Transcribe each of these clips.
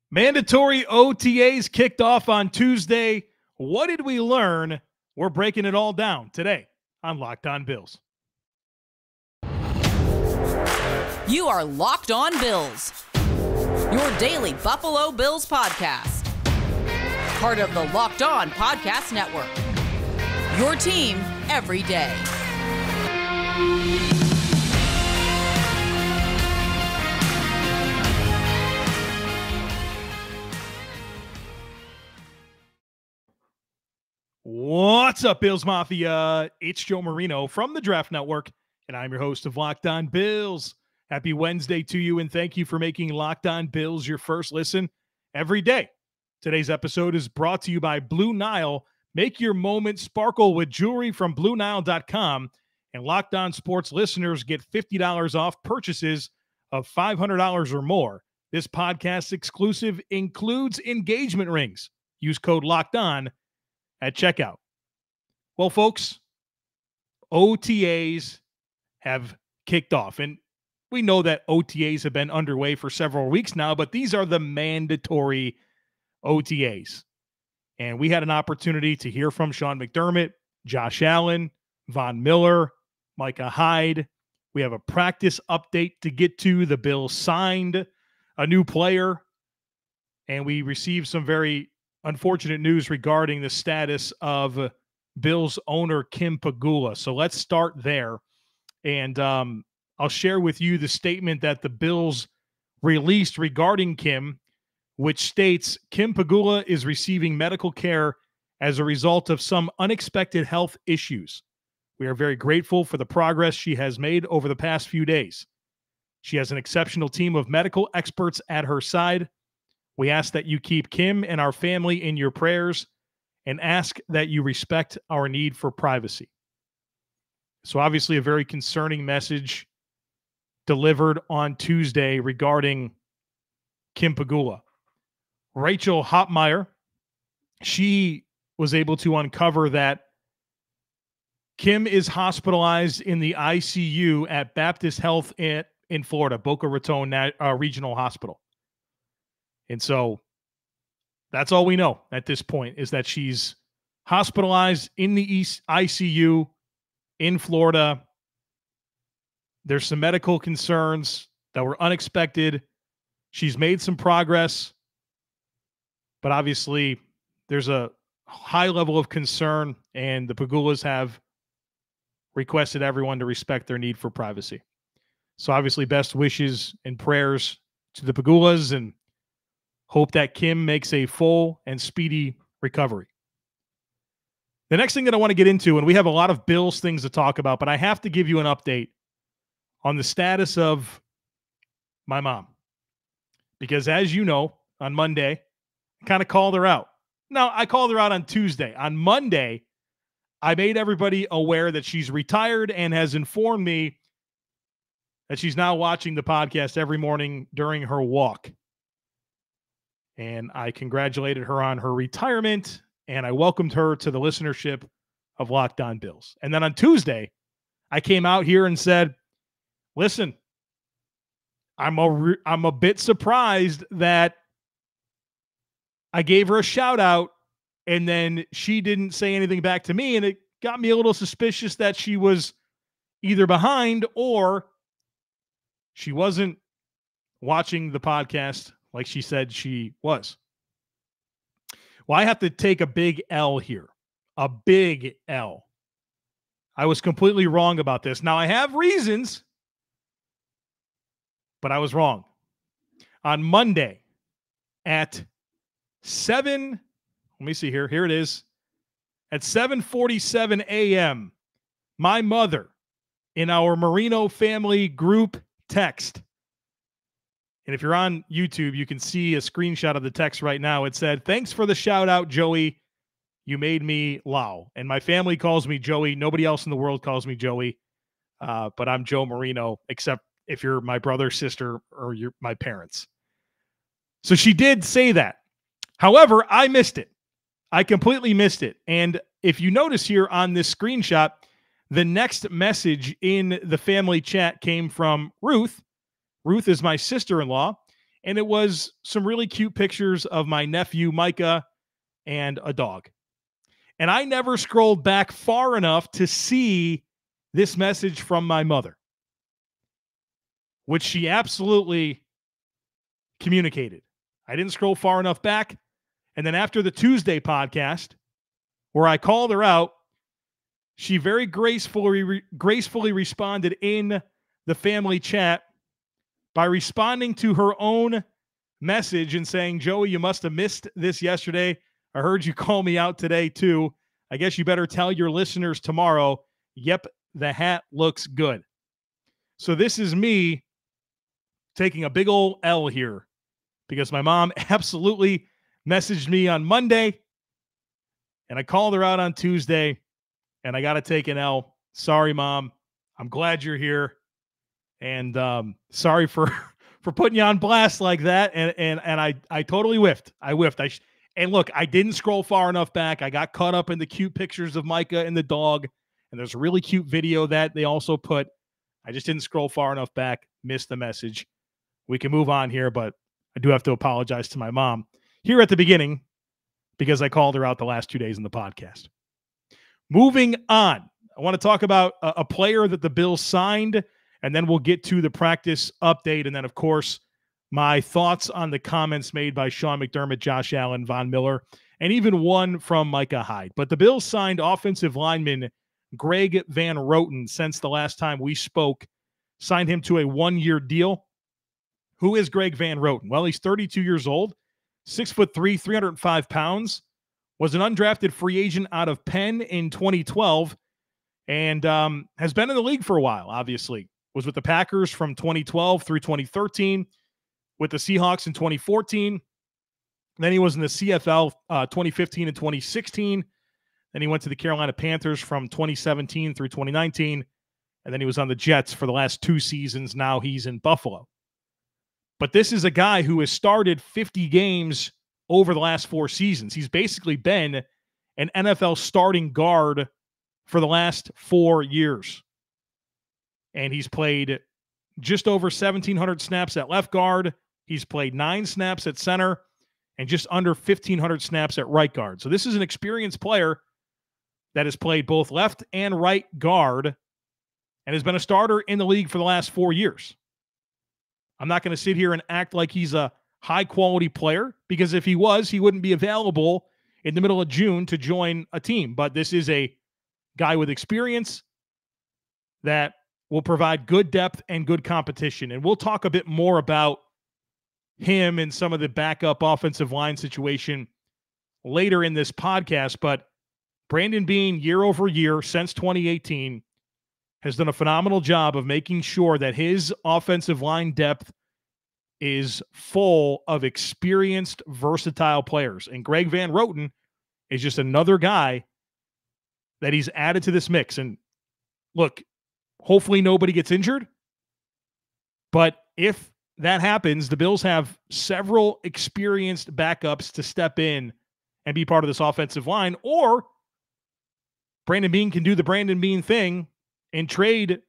Mandatory OTAs kicked off on Tuesday. What did we learn? We're breaking it all down today on Locked On Bills. You are Locked On Bills, your daily Buffalo Bills podcast. Part of the Locked On Podcast Network, your team every day. What's up, Bills Mafia? It's Joe Marino from the Draft Network, and I'm your host of Locked On Bills. Happy Wednesday to you, and thank you for making Locked On Bills your first listen every day. Today's episode is brought to you by Blue Nile. Make your moment sparkle with jewelry from BlueNile.com, and Locked On Sports listeners get $50 off purchases of $500 or more. This podcast exclusive includes engagement rings. Use code Locked On at checkout. Well, folks, OTAs have kicked off, and we know that OTAs have been underway for several weeks now, but these are the mandatory OTAs. And we had an opportunity to hear from Sean McDermott, Josh Allen, Von Miller, Micah Hyde. We have a practice update to get to. The Bills signed a new player, and we received some very unfortunate news regarding the status of Bills owner Kim Pegula. So let's start there. And I'll share with you the statement that the Bills released regarding Kim, which states Kim Pegula is receiving medical care as a result of some unexpected health issues. We are very grateful for the progress she has made over the past few days. She has an exceptional team of medical experts at her side. We ask that you keep Kim and our family in your prayers and ask that you respect our need for privacy. So obviously a very concerning message delivered on Tuesday regarding Kim Pegula. Rachel Hopmeyer, she was able to uncover that Kim is hospitalized in the ICU at Baptist Health in Florida, Boca Raton Regional Hospital. And so that's all we know at this point, is that she's hospitalized in the ICU in Florida. There's some medical concerns that were unexpected. She's made some progress, but obviously there's a high level of concern, and the Pegulas have requested everyone to respect their need for privacy. So obviously best wishes and prayers to the Pegulas, and hope that Kim makes a full and speedy recovery. The next thing that I want to get into, and we have a lot of Bills things to talk about, but I have to give you an update on the status of my mom. Because as you know, on Monday, I kind of called her out. Now, I called her out on Tuesday. On Monday, I made everybody aware that she's retired and has informed me that she's now watching the podcast every morning during her walk. And I congratulated her on her retirement, and I welcomed her to the listenership of Locked On Bills. And then on Tuesday, I came out here and said, listen, I'm a bit surprised that I gave her a shout out and then she didn't say anything back to me. And it got me a little suspicious that she was either behind or she wasn't watching the podcast like she said she was. Well, I have to take a big L here. A big L. I was completely wrong about this. Now, I have reasons, but I was wrong. On Monday at 7, let me see here. Here it is. At 7:47 a.m., my mother in our Marino family group text. And if you're on YouTube, you can see a screenshot of the text right now. It said, "Thanks for the shout out, Joey. You made me low." And my family calls me Joey. Nobody else in the world calls me Joey. But I'm Joe Marino, except if you're my brother, sister, or you're my parents. So she did say that. However, I missed it. I completely missed it. And if you notice here on this screenshot, the next message in the family chat came from Ruth. Ruth is my sister-in-law, And it was some really cute pictures of my nephew, Micah, and a dog. And I never scrolled back far enough to see this message from my mother, which she absolutely communicated. I didn't scroll far enough back. And then after the Tuesday podcast, where I called her out, she very gracefully responded in the family chat by responding to her own message and saying, Joey, you must have missed this yesterday. I heard you call me out today too. I guess you better tell your listeners tomorrow. Yep, the hat looks good. So this is me taking a big old L here because my mom absolutely messaged me on Monday and I called her out on Tuesday and I got to take an L. Sorry, Mom. I'm glad you're here. And sorry for putting you on blast like that. And I totally whiffed. I whiffed. And look, I didn't scroll far enough back. I got caught up in the cute pictures of Micah and the dog. And there's a really cute video that they also put. I just didn't scroll far enough back. Missed the message. We can move on here, but I do have to apologize to my mom here at the beginning because I called her out the last 2 days in the podcast. Moving on, I want to talk about a player that the Bills signed, and then we'll get to the practice update. And then, of course, my thoughts on the comments made by Sean McDermott, Josh Allen, Von Miller, and even one from Micah Hyde. But the Bills signed offensive lineman Greg Van Roten since the last time we spoke, signed him to a one-year deal. Who is Greg Van Roten? Well, he's 32 years old, 6'3", 305 pounds, was an undrafted free agent out of Penn in 2012, and has been in the league for a while, obviously. Was with the Packers from 2012 through 2013, with the Seahawks in 2014. Then he was in the CFL 2015 and 2016. Then he went to the Carolina Panthers from 2017 through 2019. And then he was on the Jets for the last 2 seasons. Now he's in Buffalo. But this is a guy who has started 50 games over the last 4 seasons. He's basically been an NFL starting guard for the last 4 years. And he's played just over 1,700 snaps at left guard. He's played 9 snaps at center and just under 1,500 snaps at right guard. So this is an experienced player that has played both left and right guard and has been a starter in the league for the last 4 years. I'm not going to sit here and act like he's a high-quality player, because if he was, he wouldn't be available in the middle of June to join a team. But this is a guy with experience that will provide good depth and good competition. And we'll talk a bit more about him and some of the backup offensive line situation later in this podcast. But Brandon Beane, year over year since 2018, has done a phenomenal job of making sure that his offensive line depth is full of experienced, versatile players. And Greg Van Roten is just another guy that he's added to this mix. And look, hopefully nobody gets injured. But if that happens, the Bills have several experienced backups to step in and be part of this offensive line. Or Brandon Beane can do the Brandon Beane thing and trade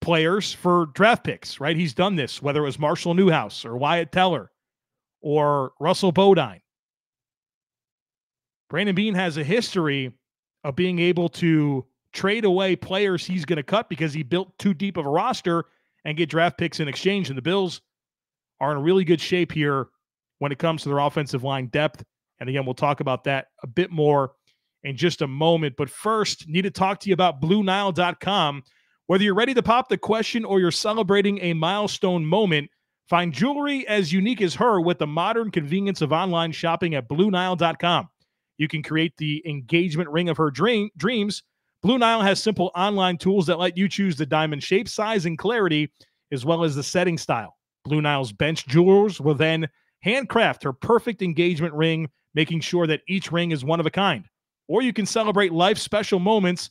players for draft picks, right? He's done this, whether it was Marshall Newhouse or Wyatt Teller or Russell Bodine. Brandon Beane has a history of being able to trade away players he's going to cut because he built too deep of a roster and get draft picks in exchange. And the Bills are in really good shape here when it comes to their offensive line depth. And again, we'll talk about that a bit more in just a moment. But first, need to talk to you about BlueNile.com. Whether you're ready to pop the question or you're celebrating a milestone moment, find jewelry as unique as her with the modern convenience of online shopping at BlueNile.com. You can create the engagement ring of her dreams. Blue Nile has simple online tools that let you choose the diamond shape, size, and clarity, as well as the setting style. Blue Nile's bench jewelers will then handcraft her perfect engagement ring, making sure that each ring is one of a kind. Or you can celebrate life's special moments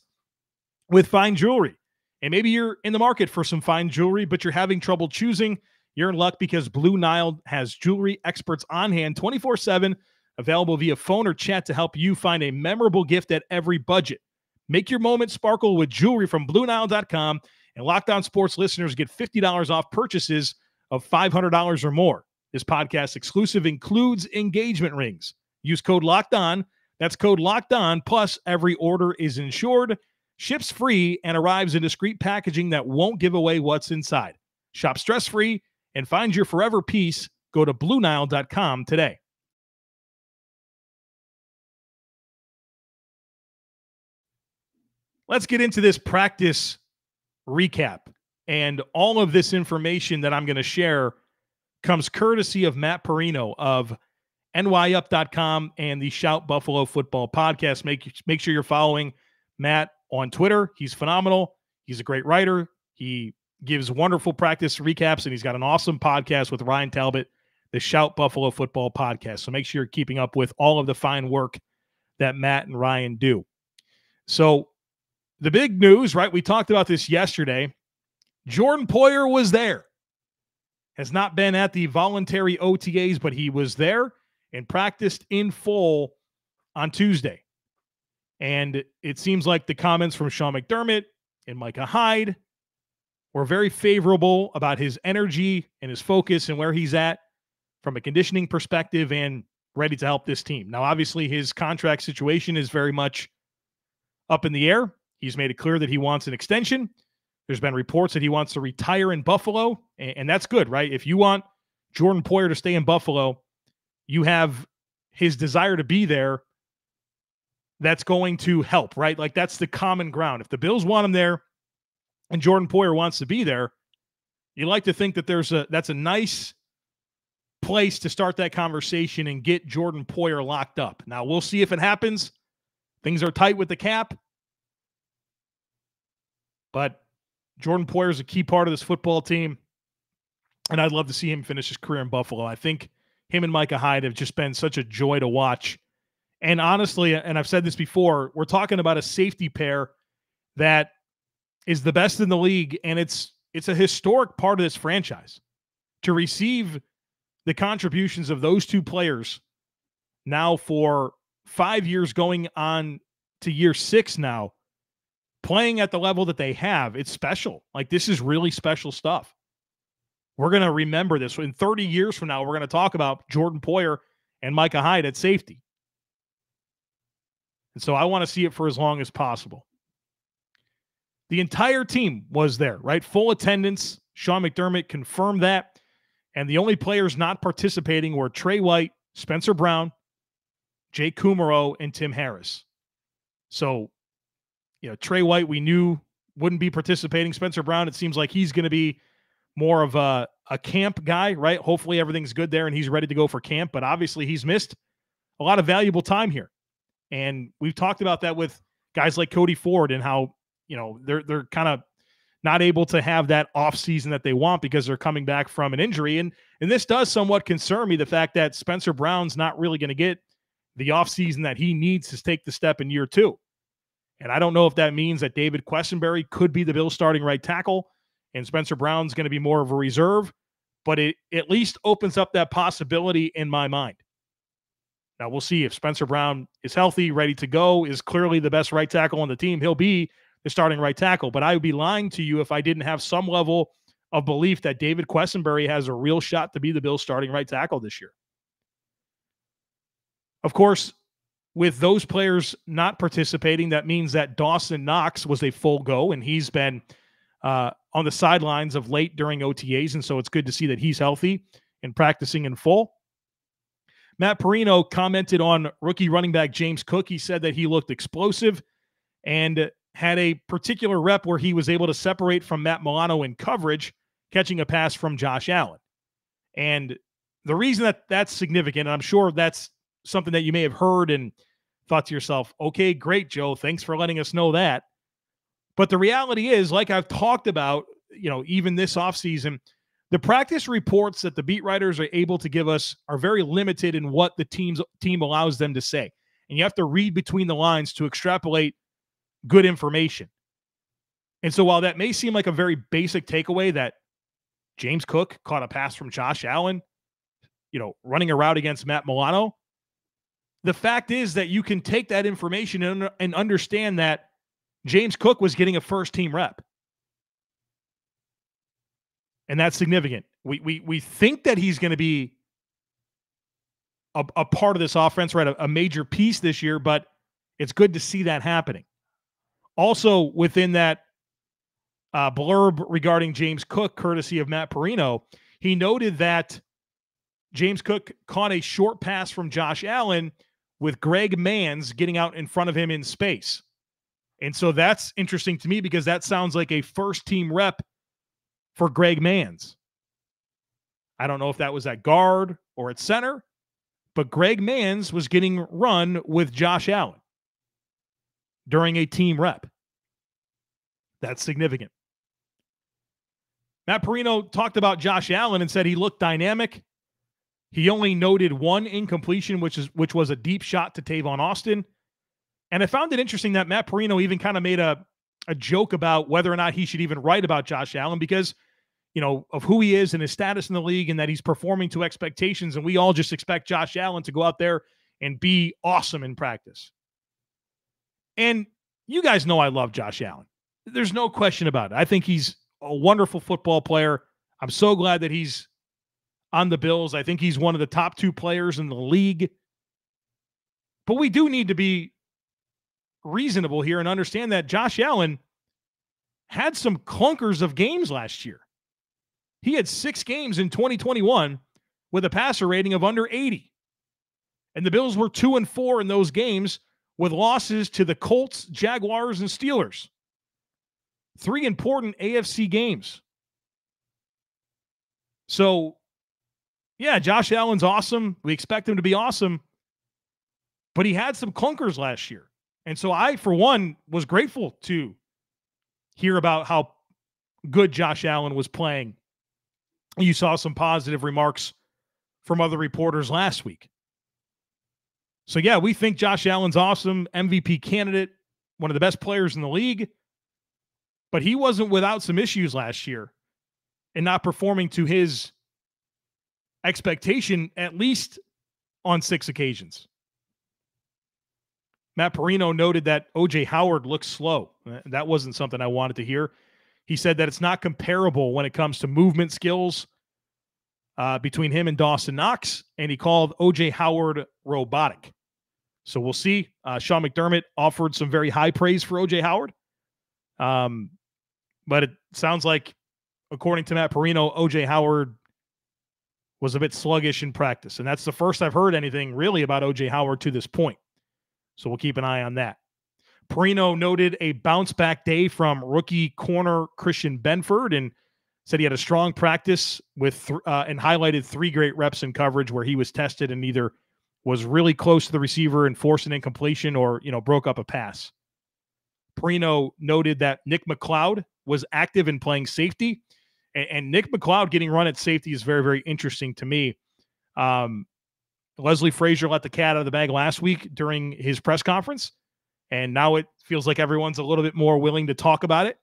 with fine jewelry. And maybe you're in the market for some fine jewelry, but you're having trouble choosing. You're in luck because Blue Nile has jewelry experts on hand 24/7, available via phone or chat to help you find a memorable gift at every budget. Make your moment sparkle with jewelry from BlueNile.com, and Locked On Sports listeners get $50 off purchases of $500 or more. This podcast exclusive includes engagement rings. Use code Locked On. That's code Locked On. Plus, every order is insured, ships free, and arrives in discreet packaging that won't give away what's inside. Shop stress-free and find your forever peace. Go to BlueNile.com today. Let's get into this practice recap. And all of this information that I'm going to share comes courtesy of Matt Marino of NYUp.com and the Shout Buffalo Football Podcast. Make sure you're following Matt on Twitter. He's phenomenal. He's a great writer. He gives wonderful practice recaps, and he's got an awesome podcast with Ryan Talbot, the Shout Buffalo Football Podcast. So make sure you're keeping up with all of the fine work that Matt and Ryan do. So the big news, right? We talked about this yesterday. Jordan Poyer was there. Has not been at the voluntary OTAs, but he was there and practiced in full on Tuesday. And it seems like the comments from Sean McDermott and Micah Hyde were very favorable about his energy and his focus and where he's at from a conditioning perspective and ready to help this team. Now, obviously, his contract situation is very much up in the air. He's made it clear that he wants an extension. There's been reports that he wants to retire in Buffalo, and that's good, right? If you want Jordan Poyer to stay in Buffalo, you have his desire to be there. That's going to help, right? Like, that's the common ground. If the Bills want him there and Jordan Poyer wants to be there, you like to think that that's a nice place to start that conversation and get Jordan Poyer locked up. Now, we'll see if it happens. Things are tight with the cap. But Jordan Poyer is a key part of this football team, and I'd love to see him finish his career in Buffalo. I think him and Micah Hyde have just been such a joy to watch. And honestly, and I've said this before, we're talking about a safety pair that is the best in the league, and it's a historic part of this franchise. To receive the contributions of those two players now for 5 years going on to year 6 now, playing at the level that they have, it's special. Like, this is really special stuff. We're going to remember this. In 30 years from now, we're going to talk about Jordan Poyer and Micah Hyde at safety. And so I want to see it for as long as possible. The entire team was there, right? Full attendance. Sean McDermott confirmed that. And the only players not participating were Trey White, Spencer Brown, Jake Kumaro, and Tim Harris. So, Trey White, we knew wouldn't be participating. Spencer Brown, it seems like he's going to be more of a camp guy, right? Hopefully everything's good there and he's ready to go for camp. But obviously he's missed a lot of valuable time here. And we've talked about that with guys like Cody Ford and how, they're kind of not able to have that off season that they want because they're coming back from an injury. And this does somewhat concern me, the fact that Spencer Brown's not really going to get the off season that he needs to take the step in year 2. And I don't know if that means that David Quessenberry could be the Bills starting right tackle and Spencer Brown's going to be more of a reserve, but it at least opens up that possibility in my mind. Now, we'll see if Spencer Brown is healthy, ready to go, is clearly the best right tackle on the team. He'll be the starting right tackle, but I would be lying to you if I didn't have some level of belief that David Quessenberry has a real shot to be the Bills starting right tackle this year. Of course, with those players not participating, that means that Dawson Knox was a full go, and he's been on the sidelines of late during OTAs, and so it's good to see that he's healthy and practicing in full. Matt Marino commented on rookie running back James Cook. He said that he looked explosive and had a particular rep where he was able to separate from Matt Milano in coverage, catching a pass from Josh Allen. And the reason that that's significant, and I'm sure that's something that you may have heard and thought to yourself, okay, great, Joe, thanks for letting us know that. But the reality is, like I've talked about, even this offseason, the practice reports that the beat writers are able to give us are very limited in what the team allows them to say. And you have to read between the lines to extrapolate good information. And so while that may seem like a very basic takeaway that James Cook caught a pass from Josh Allen, running a route against Matt Milano, the fact is that you can take that information and understand that James Cook was getting a first-team rep. And that's significant. We think that he's going to be a part of this offense, right? A major piece this year, but it's good to see that happening. Also, within that blurb regarding James Cook, courtesy of Matt Marino, he noted that James Cook caught a short pass from Josh Allen with Greg Manns getting out in front of him in space. And so that's interesting to me because that sounds like a first-team rep for Greg Manns. I don't know if that was at guard or at center, but Greg Manns was getting run with Josh Allen during a team rep. That's significant. Matt Marino talked about Josh Allen and said he looked dynamic. He only noted one incompletion, which was a deep shot to Tavon Austin. And I found it interesting that Matt Marino even kind of made a joke about whether or not he should even write about Josh Allen because, of who he is and his status in the league and that he's performing to expectations. And we all just expect Josh Allen to go out there and be awesome in practice. And you guys know I love Josh Allen. There's no question about it. I think he's a wonderful football player. I'm so glad that he's on the Bills. I think he's one of the top 2 players in the league. But we do need to be reasonable here and understand that Josh Allen had some clunkers of games last year. He had 6 games in 2021 with a passer rating of under 80. And the Bills were 2-4 in those games with losses to the Colts, Jaguars, and Steelers. 3 important AFC games. So, yeah, Josh Allen's awesome. We expect him to be awesome. But he had some clunkers last year. And so I, for one, was grateful to hear about how good Josh Allen was playing. You saw some positive remarks from other reporters last week. So, yeah, we think Josh Allen's awesome, MVP candidate, one of the best players in the league. But he wasn't without some issues last year and not performing to his expectation, at least on 6 occasions. Matt Marino noted that O.J. Howard looks slow. That wasn't something I wanted to hear. He said that it's not comparable when it comes to movement skills between him and Dawson Knox, and he called O.J. Howard robotic. So we'll see. Sean McDermott offered some very high praise for O.J. Howard. But it sounds like, according to Matt Marino, O.J. Howard was a bit sluggish in practice. And that's the first I've heard anything really about O.J. Howard to this point. So we'll keep an eye on that. Marino noted a bounce-back day from rookie corner Christian Benford and said he had a strong practice with and highlighted 3 great reps in coverage where he was tested and either was really close to the receiver and forced an incompletion or, broke up a pass. Marino noted that Nick McLeod was active in playing safety, and Nick McLeod getting run at safety is very, very interesting to me. Leslie Frazier let the cat out of the bag last week during his press conference, and now it feels like everyone's a little bit more willing to talk about it.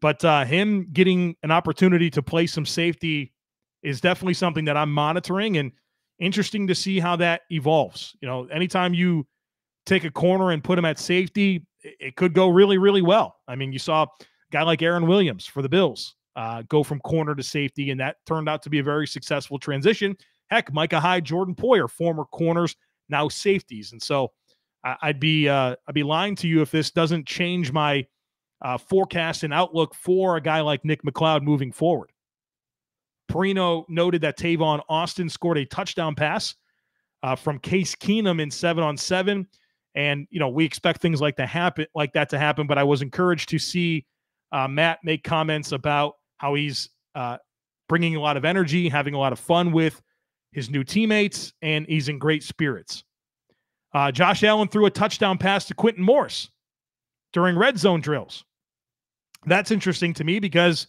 But him getting an opportunity to play some safety is definitely something that I'm monitoring, and interesting to see how that evolves. Anytime you take a corner and put him at safety, it could go really, really well. I mean, you saw a guy like Aaron Williams for the Bills go from corner to safety, and that turned out to be a very successful transition. Heck, Micah Hyde, Jordan Poyer, former corners, now safeties. And so I'd be lying to you if this doesn't change my forecast and outlook for a guy like Nick McLeod moving forward. Marino noted that Tavon Austin scored a touchdown pass from Case Keenum in 7-on-7. And, we expect things like that to happen. But I was encouraged to see Matt make comments about how he's bringing a lot of energy, having a lot of fun with his new teammates, and he's in great spirits. Josh Allen threw a touchdown pass to Quentin Morris during red zone drills. That's interesting to me because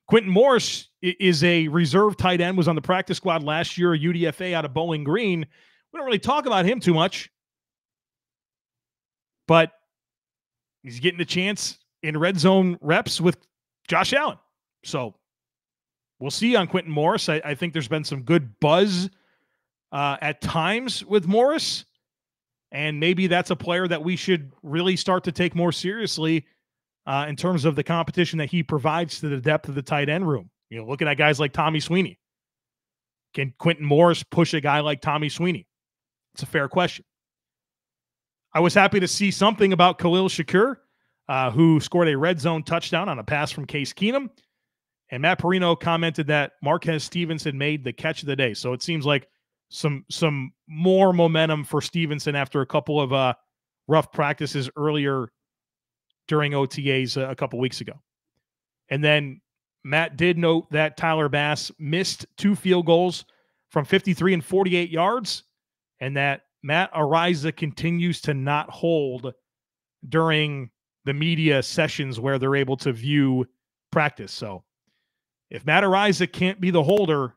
Quentin Morris is a reserve tight end, was on the practice squad last year, a UDFA out of Bowling Green. We don't really talk about him too much, but he's getting a chance in red zone reps with Josh Allen. So we'll see on Quentin Morris. I think there's been some good buzz at times with Morris, and maybe that's a player that we should really start to take more seriously in terms of the competition that he provides to the depth of the tight end room. Looking at guys like Tommy Sweeney. Can Quentin Morris push a guy like Tommy Sweeney? It's a fair question. I was happy to see something about Khalil Shakur, who scored a red zone touchdown on a pass from Case Keenum. And Matt Marino commented that Marquez Stevenson made the catch of the day. So it seems like some more momentum for Stevenson after a couple of rough practices earlier during OTAs a couple weeks ago. And then Matt did note that Tyler Bass missed 2 field goals from 53 and 48 yards, and that Matt Ariza continues to not hold during the media sessions where they're able to view practice. So if Matt Ariza can't be the holder,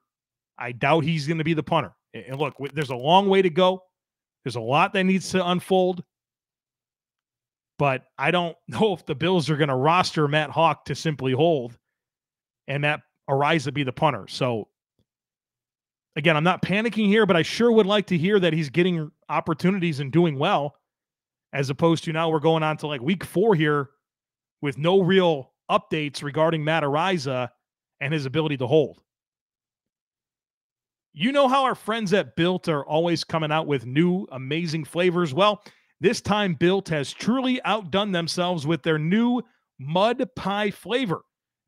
I doubt he's going to be the punter. And look, there's a long way to go. There's a lot that needs to unfold. But I don't know if the Bills are going to roster Matt Hawk to simply hold and Matt Ariza be the punter. So, again, I'm not panicking here, but I sure would like to hear that he's getting opportunities and doing well, as opposed to now we're going on to like week 4 here with no real updates regarding Matt Ariza and his ability to hold. You know how our friends at Built are always coming out with new, amazing flavors? Well, this time Built has truly outdone themselves with their new mud pie flavor.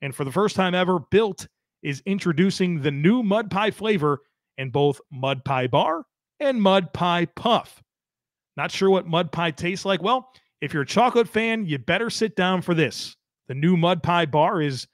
And for the first time ever, Built is introducing the new mud pie flavor in both mud pie bar and mud pie puff. Not sure what mud pie tastes like? Well, if you're a chocolate fan, you better sit down for this. The new mud pie bar is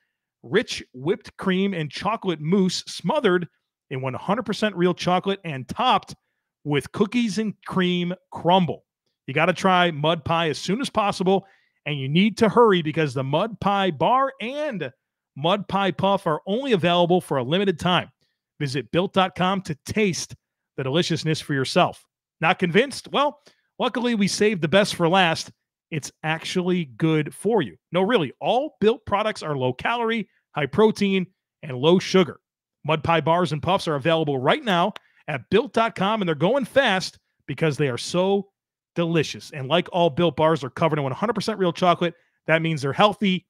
rich whipped cream and chocolate mousse smothered in 100% real chocolate and topped with cookies and cream crumble. You got to try mud pie as soon as possible, and you need to hurry because the mud pie bar and mud pie puff are only available for a limited time. Visit built.com to taste the deliciousness for yourself. Not convinced? Well, luckily we saved the best for last. It's actually good for you. No, really, all Built products are low calorie, high protein, and low sugar. Mud pie bars and puffs are available right now at built.com, and they're going fast because they are so delicious. And like all Built bars are covered in 100% real chocolate, that means they're healthy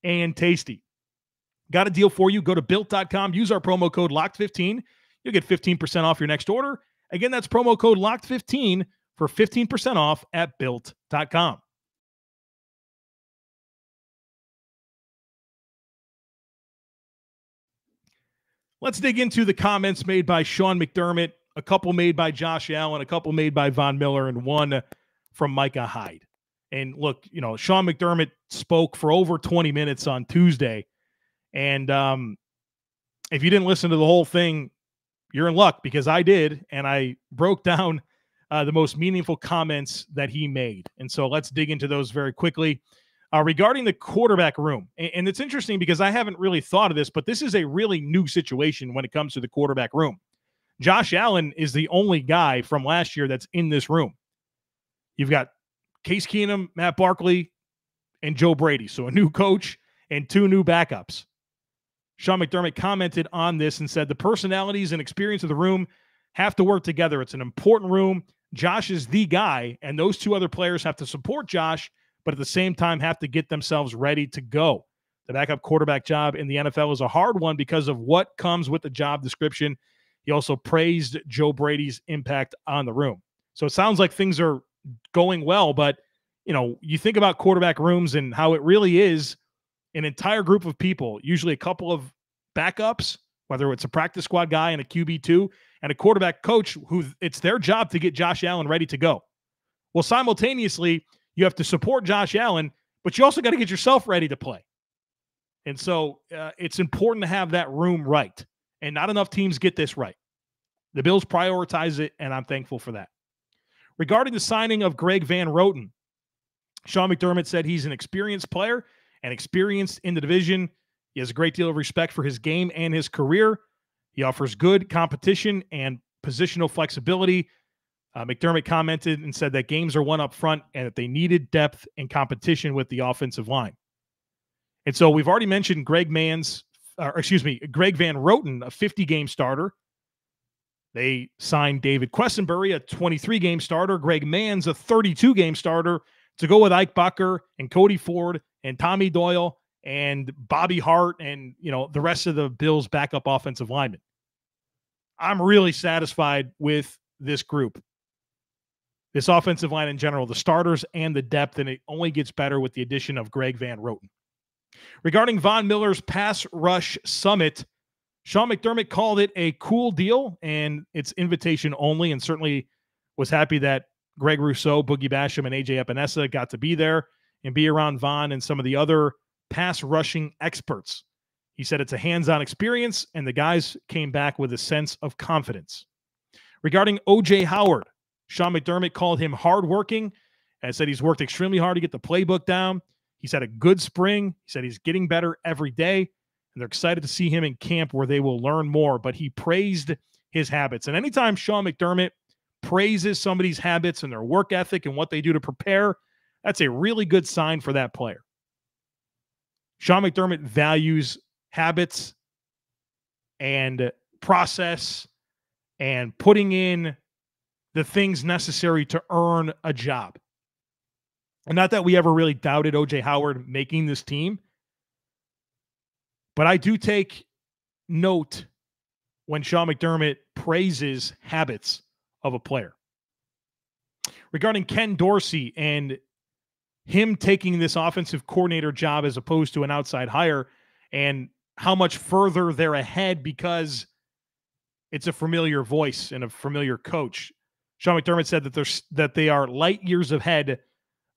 and tasty. Got a deal for you. Go to built.com, use our promo code LOCKED15. You'll get 15% off your next order. Again, that's promo code LOCKED15 for 15% off at built.com. Let's dig into the comments made by Sean McDermott, a couple made by Josh Allen, a couple made by Von Miller, and one from Micah Hyde. And look, Sean McDermott spoke for over 20 minutes on Tuesday. And if you didn't listen to the whole thing, you're in luck, because I did. And I broke down the most meaningful comments that he made. And so let's dig into those very quickly. Regarding the quarterback room, and it's interesting because I haven't really thought of this, but this is a really new situation when it comes to the quarterback room. Josh Allen is the only guy from last year that's in this room. You've got Case Keenum, Matt Barkley, and Joe Brady. So a new coach and 2 new backups. Sean McDermott commented on this and said, the personalities and experience of the room have to work together. It's an important room. Josh is the guy, and those 2 other players have to support Josh, but at the same time have to get themselves ready to go. The backup quarterback job in the NFL is a hard one because of what comes with the job description. He also praised Joe Brady's impact on the room. So it sounds like things are going well, but you think about quarterback rooms and how it really is an entire group of people, usually a couple of backups, whether it's a practice squad guy and a QB2 and a quarterback coach who it's their job to get Josh Allen ready to go. Well, simultaneously, you have to support Josh Allen, but you also got to get yourself ready to play. And so it's important to have that room right. And not enough teams get this right. The Bills prioritize it, and I'm thankful for that. Regarding the signing of Greg Van Roten, Sean McDermott said he's an experienced player and experienced in the division. He has a great deal of respect for his game and his career. He offers good competition and positional flexibility. McDermott commented and said that games are won up front and that they needed depth and competition with the offensive line. And so we've already mentioned Greg Van Roten, a 50-game starter. They signed David Quessenberry, a 23-game starter, Greg Mans, a 32-game starter, to go with Ike Bucker and Cody Ford and Tommy Doyle and Bobby Hart and, the rest of the Bills' backup offensive linemen. I'm really satisfied with this group. this offensive line in general, the starters and the depth, and it only gets better with the addition of Greg Van Roten. Regarding Von Miller's pass rush summit, Sean McDermott called it a cool deal, and it's invitation only, and certainly was happy that Greg Rousseau, Boogie Basham, and AJ Epinesa got to be there and be around Von and some of the other pass rushing experts. He said it's a hands-on experience, and the guys came back with a sense of confidence. Regarding O.J. Howard, Sean McDermott called him hardworking and said he's worked extremely hard to get the playbook down. He's had a good spring. He said he's getting better every day, and they're excited to see him in camp where they will learn more, but he praised his habits. And anytime Sean McDermott praises somebody's habits and their work ethic and what they do to prepare, that's a really good sign for that player. Sean McDermott values habits and process and putting in the things necessary to earn a job. And not that we ever really doubted O.J. Howard making this team, but I do take note when Sean McDermott praises habits of a player. Regarding Ken Dorsey and him taking this offensive coordinator job as opposed to an outside hire, and how much further they're ahead because it's a familiar voice and a familiar coach. Sean McDermott said that they are light years ahead,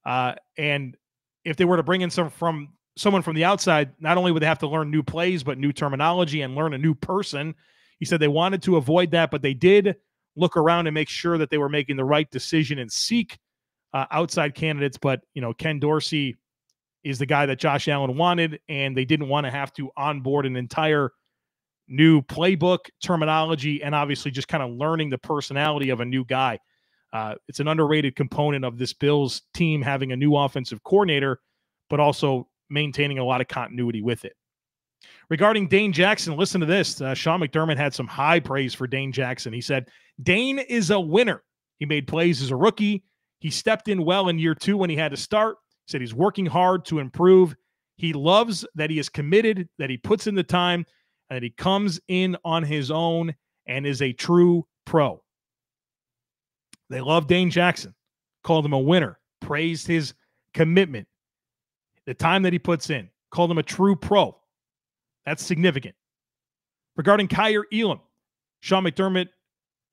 and if they were to bring in someone from the outside, not only would they have to learn new plays, but new terminology and learn a new person. He said they wanted to avoid that, but they did look around and make sure that they were making the right decision and seek outside candidates. But, Ken Dorsey is the guy that Josh Allen wanted, and they didn't want to have to onboard an entire new playbook, terminology, and obviously just kind of learning the personality of a new guy. It's an underrated component of this Bills team having a new offensive coordinator, but also maintaining a lot of continuity with it. Regarding Dane Jackson, listen to this. Sean McDermott had some high praise for Dane Jackson. He said, Dane is a winner. He made plays as a rookie. He stepped in well in year 2 when he had to start. He said he's working hard to improve. He loves that he is committed, that he puts in the time, and that he comes in on his own and is a true pro. They love Dane Jackson, called him a winner, praised his commitment, the time that he puts in, called him a true pro. That's significant. Regarding Kyer Elam, Sean McDermott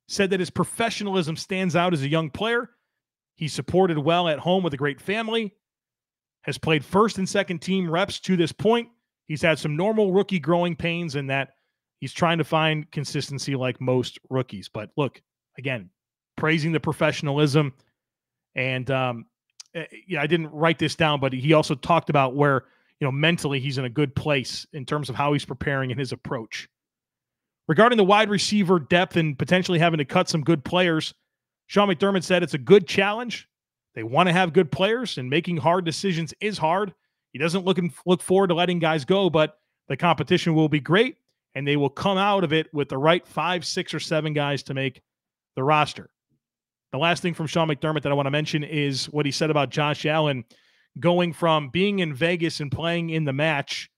said that his professionalism stands out as a young player. He's supported well at home with a great family, has played first and second team reps to this point. He's had some normal rookie growing pains in that he's trying to find consistency like most rookies. But look, again, praising the professionalism. And I didn't write this down, but he also talked about where, mentally he's in a good place in terms of how he's preparing and his approach. Regarding the wide receiver depth and potentially having to cut some good players, Sean McDermott said it's a good challenge. They want to have good players, and making hard decisions is hard. He doesn't look forward to letting guys go, but the competition will be great, and they will come out of it with the right 5, 6, or 7 guys to make the roster. The last thing from Sean McDermott that I want to mention is what he said about Josh Allen going from being in Vegas and playing in the match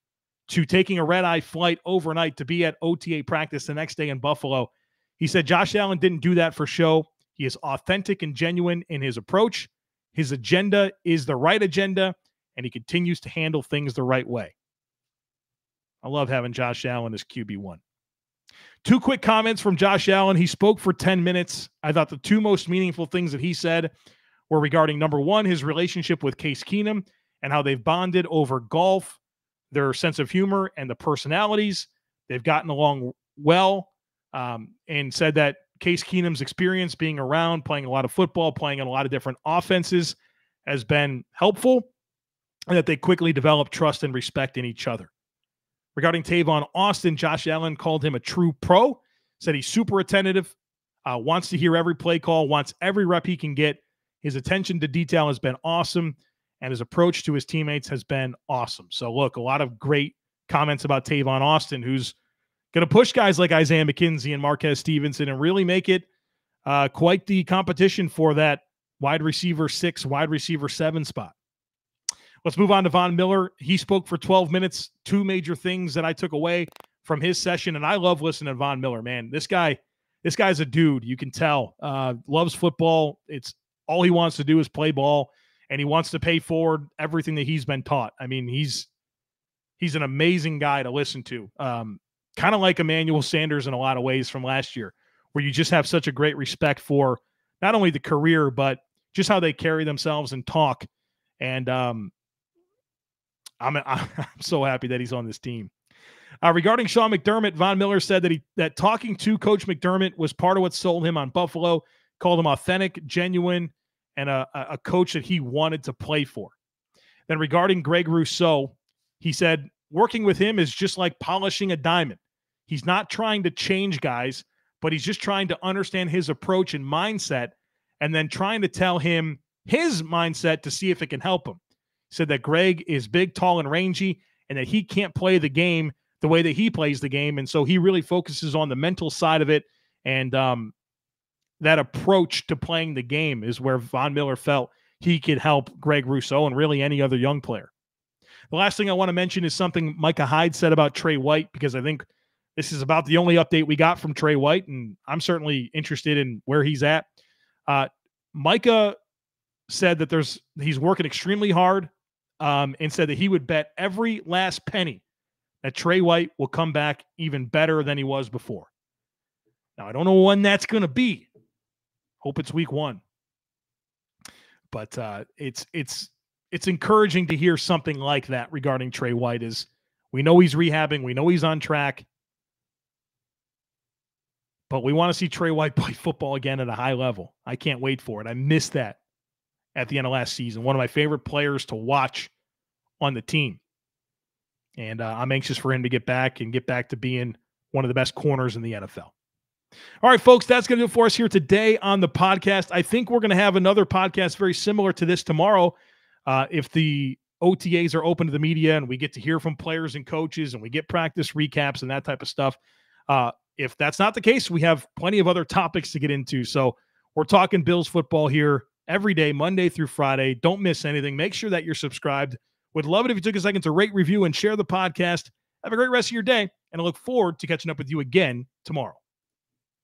to taking a red-eye flight overnight to be at OTA practice the next day in Buffalo. He said Josh Allen didn't do that for show. He is authentic and genuine in his approach. His agenda is the right agenda, and he continues to handle things the right way. I love having Josh Allen as QB1. 2 quick comments from Josh Allen. He spoke for 10 minutes. I thought the 2 most meaningful things that he said were regarding, number 1, his relationship with Case Keenum and how they've bonded over golf, their sense of humor, and the personalities. They've gotten along well, and said that Case Keenum's experience being around, playing a lot of football, playing in a lot of different offenses has been helpful, and that they quickly develop trust and respect in each other. Regarding Tavon Austin, Josh Allen called him a true pro, said he's super attentive, wants to hear every play call, wants every rep he can get. His attention to detail has been awesome, and his approach to his teammates has been awesome. So, look, a lot of great comments about Tavon Austin, who's going to push guys like Isaiah McKenzie and Marquez Stevenson and really make it quite the competition for that wide receiver 6, wide receiver 7 spot. Let's move on to Von Miller. He spoke for 12 minutes. 2 major things that I took away from his session, and I love listening to Von Miller, man. This guy's a dude. You can tell. Loves football. It's all he wants to do is play ball, and he wants to pay forward everything that he's been taught. I mean, he's an amazing guy to listen to. Kind of like Emmanuel Sanders in a lot of ways from last year, where you just have such a great respect for not only the career, but just how they carry themselves and talk. And I'm so happy that he's on this team. Regarding Sean McDermott, Von Miller said that talking to Coach McDermott was part of what sold him on Buffalo, called him authentic, genuine, and a coach that he wanted to play for. Then regarding Greg Rousseau, he said, working with him is just like polishing a diamond. He's not trying to change guys, but he's just trying to understand his approach and mindset, and then trying to tell him his mindset to see if it can help him. He said that Greg is big, tall, and rangy, and that he can't play the game the way that he plays the game. And so he really focuses on the mental side of it. And that approach to playing the game is where Von Miller felt he could help Greg Rousseau and really any other young player. The last thing I want to mention is something Micah Hyde said about Trey White, because I think this is about the only update we got from Trey White, and I'm certainly interested in where he's at. Micah said that he's working extremely hard, and said that he would bet every last penny that Trey White will come back even better than he was before. Now, I don't know when that's going to be. Hope it's week 1. But it's encouraging to hear something like that regarding Trey White. Is we know he's rehabbing, we know he's on track, but we want to see Trey White play football again at a high level. I can't wait for it. I missed that at the end of last season. One of my favorite players to watch on the team. And I'm anxious for him to get back to being one of the best corners in the NFL. All right, folks, that's going to do it for us here today on the podcast. I think we're going to have another podcast very similar to this tomorrow. If the OTAs are open to the media and we get to hear from players and coaches and we get practice recaps and that type of stuff. If that's not the case, we have plenty of other topics to get into. So we're talking Bills football here every day, Monday through Friday. Don't miss anything. Make sure that you're subscribed. Would love it if you took a second to rate, review, and share the podcast. Have a great rest of your day, and I look forward to catching up with you again tomorrow.